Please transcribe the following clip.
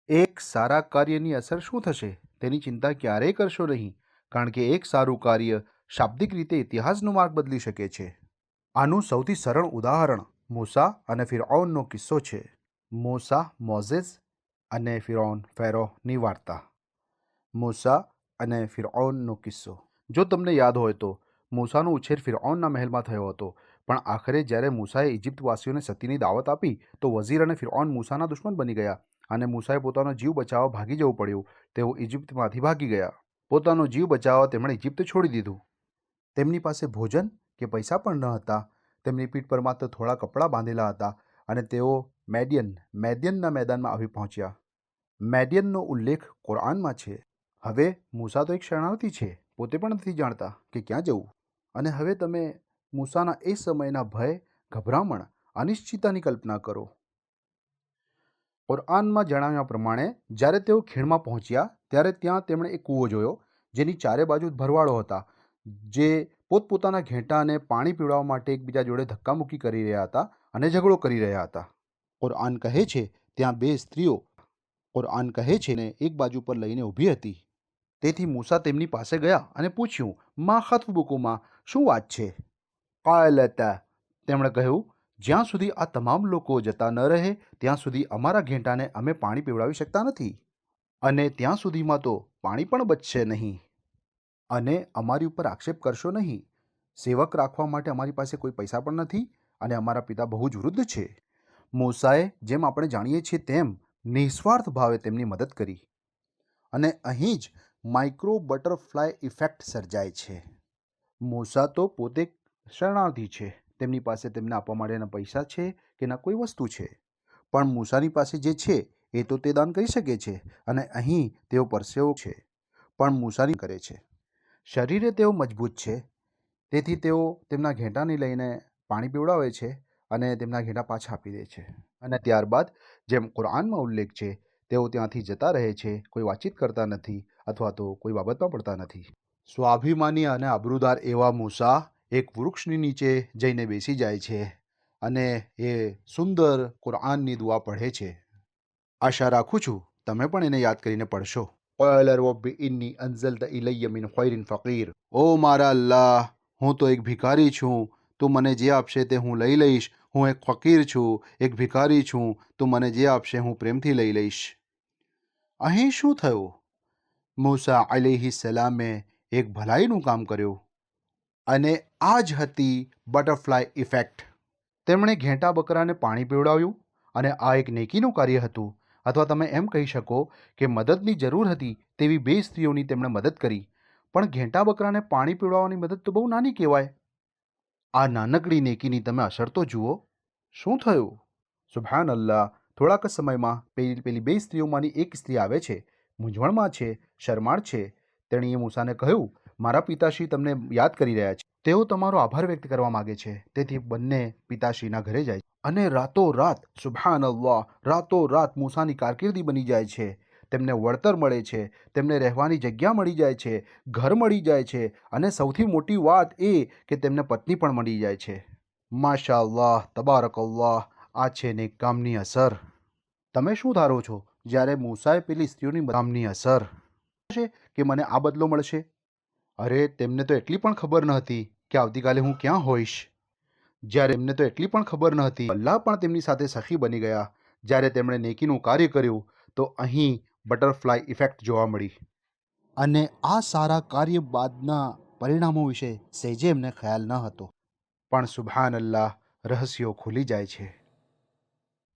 એક સારા કાર્યની અસર શું થશે તેની ચિંતા ક્યારેય કરશો નહીં, કારણ કે એક સારું કાર્ય શાબ્દિક રીતે ઇતિહાસનો માર્ગ બદલી શકે છે. આનું સૌથી સરળ ઉદાહરણ મૂસા અને ફિરഔનનો કિસ્સો છે. મૂસા મોઝેસ અને ફિરૌન ફેરોની વાર્તા. મૂસા અને ફિરૌનનો કિસ્સો. જો તમને યાદ હોય તો મૂસાનો ઉછેર ફિરૌનના મહેલમાં થયો હતો, પણ આખરે જ્યારે મૂસાએ ઇજિપ્તવાસીઓને સતીની દાવત આપી તો વઝીર અને ફિરૌન મૂસાના દુશ્મન બની ગયા અને મૂસાએ પોતાનો જીવ બચાવવા ભાગી જવું પડ્યું. તેઓ ઇજિપ્તમાંથી ભાગી ગયા. પોતાનો જીવ બચાવવા તેમણે ઇજિપ્ત છોડી દીધું. તેમની પાસે ભોજન કે પૈસા પણ ન હતા. તેમની પીઠ પર માત્ર થોડા કપડાં બાંધેલા હતા અને તેઓ મેદ્યનના મેદાનમાં આવી પહોંચ્યા. મેદ્યનનો ઉલ્લેખ કુરાનમાં છે. હવે મૂસા તો એક શરણાર્થી છે, પોતે પણ નથી જાણતા કે ક્યાં જવું. અને હવે તમે મૂસાના એ સમયના ભય, ગભરામણ, અનિશ્ચિતતાની કલ્પના કરો. કુરાનમાં જણાવ્યા પ્રમાણે જ્યારે તેઓ ખીણમાં પહોંચ્યા ત્યારે ત્યાં તેમણે એક કૂવો જોયો, જેની ચારે બાજુ ભરવાડો હતા, જે પોતપોતાના ઘેટાને પાણી પીવડાવવા માટે એકબીજા જોડે ધક્કામુક્કી કરી રહ્યા હતા અને ઝઘડો કરી રહ્યા હતા. કુરાન કહે છે ત્યાં બે સ્ત્રીઓ કુરાન કહે છે ને એક બાજુ પર લઈને ઊભી હતી. તેથી મૂસા તેમની પાસે ગયા અને પૂછ્યું, મા ખતબુકુમા, શું વાત છે? કાલતા, તેમણે કહ્યું, જ્યાં સુધી આ તમામ લોકો જતા ન રહે ત્યાં સુધી અમારા ઘેટાને અમે પાણી પીવડાવી શકતા નથી, અને ત્યાં સુધીમાં તો પાણી પણ બચશે નહીં. અને અમારી ઉપર આક્ષેપ કરશો નહીં. સેવક રાખવા માટે અમારી પાસે કોઈ પૈસા પણ નથી અને અમારા પિતા બહુ જ વૃદ્ધ છે. મૂસાએ, જેમ આપણે જાણીએ છીએ તેમ, નિસ્વાર્થ ભાવે તેમની મદદ કરી. અને અહીં જ માઇક્રો બટરફ્લાય ઇફેક્ટ સર્જાય છે. મૂસા તો પોતે શરણાર્થી છે. તેમની પાસે તેમને આપવા માટેના પૈસા છે કે ના કોઈ વસ્તુ છે, પણ મૂસાની પાસે જે છે એ તો તે દાન કરી શકે છે. અને અહીં તેઓ પરસેવો છે, પણ મૂસાની કરે છે. શરીરે તેઓ મજબૂત છે, તેથી તેઓ તેમના ઘેટાને લઈને પાણી પીવડાવે છે અને તેમના ઘેટા પાછા આપી દે છે. અને ત્યારબાદ જેમ કુરાનમાં ઉલ્લેખ છે, તેઓ ત્યાંથી જતા રહે છે, કોઈ વાતચીત કરતા નથી અથવા તો કોઈ બાબતમાં પડતા નથી. સ્વાભિમાની અને આબરૂદાર એવા મૂસા એક વૃક્ષની નીચે જઈને બેસી જાય છે અને એ સુંદર કુરાનની દુઆ પઢે છે. આશા રાખું છું તમે પણ એને યાદ કરીને પઢશો. قال رب إني أنزلت إلي من خير فقير. ઓ મારા અલ્લાહ, હું તો એક ભિખારી છું, તું મને જે આપશે તે હું લઈ લઈશ. હું એક ફકીર છું, એક ભિખારી છું, તું મને જે આપશે હું પ્રેમથી લઈ લઈશ. અહીં શું થયું? મૂસા અલૈહિસ્સલામે એક ભલાઈનું કામ કર્યું, અને આ જ હતી બટરફ્લાય ઇફેક્ટ. તેમણે ઘેટા બકરાને પાણી પીવડાવ્યું, અને આ એક નેકીનું કાર્ય હતું. અથવા તમે એમ કહી શકો કે મદદની જરૂર હતી તેવી બે સ્ત્રીઓની તેમણે મદદ કરી. પણ ઘેટા બકરાને પાણી પીવડાવવાની મદદ તો બહુ નાની કહેવાય. આ નાનકડી નેકીની તમે અસર તો જુઓ. શું થયું? સુબહાન અલ્લાહ. થોડાક જ સમયમાં પેલી બે સ્ત્રીઓમાંની એક સ્ત્રી આવે છે, મૂંઝવણમાં છે, શરમાળ છે. તેણીએ મૂસાને કહ્યું, મારા પિતાશ્રી તમને યાદ કરી રહ્યા છે. તેઓ તમારો આભાર વ્યક્ત કરવા માગે છે. તેથી બંને પિતાશ્રીના ઘરે જાય અને રાતોરાત, સુબહાન અલ્લાહ, રાતોરાત મૂસાની કારકિર્દી બની જાય છે. તેમને વળતર મળે છે, તેમને રહેવાની જગ્યા મળી જાય છે, ઘર મળી જાય છે, અને સૌથી મોટી વાત એ કે તેમને પત્ની પણ મળી જાય છે. માશા અલ્લાહ, તબારક અલ્લાહ. આ છે નેક કામની અસર. તમે શું ધારો છો જ્યારે મૂસાએ પેલી સ્ત્રીઓની કામની અસર કે મને આ બદલો મળશે? અરે, તેમને તો એટલી પણ ખબર ન હતી કે આવતીકાલે હું ક્યાં હોઈશ. જ્યારે એમને તો એટલી પણ ખબર ન હતી, અલ્લાહ પણ તેમની સાથે સખી બની ગયા. જ્યારે તેમણે નેકીનું કાર્ય કર્યું તો અહીં બટરફ્લાય ઇફેક્ટ જોવા મળી. અને આ સારા કાર્ય બાદના પરિણામો વિશે સહેજે એમને ખ્યાલ ન હતો. પણ સુબહાન અલ્લાહ, રહસ્યો ખુલી જાય છે.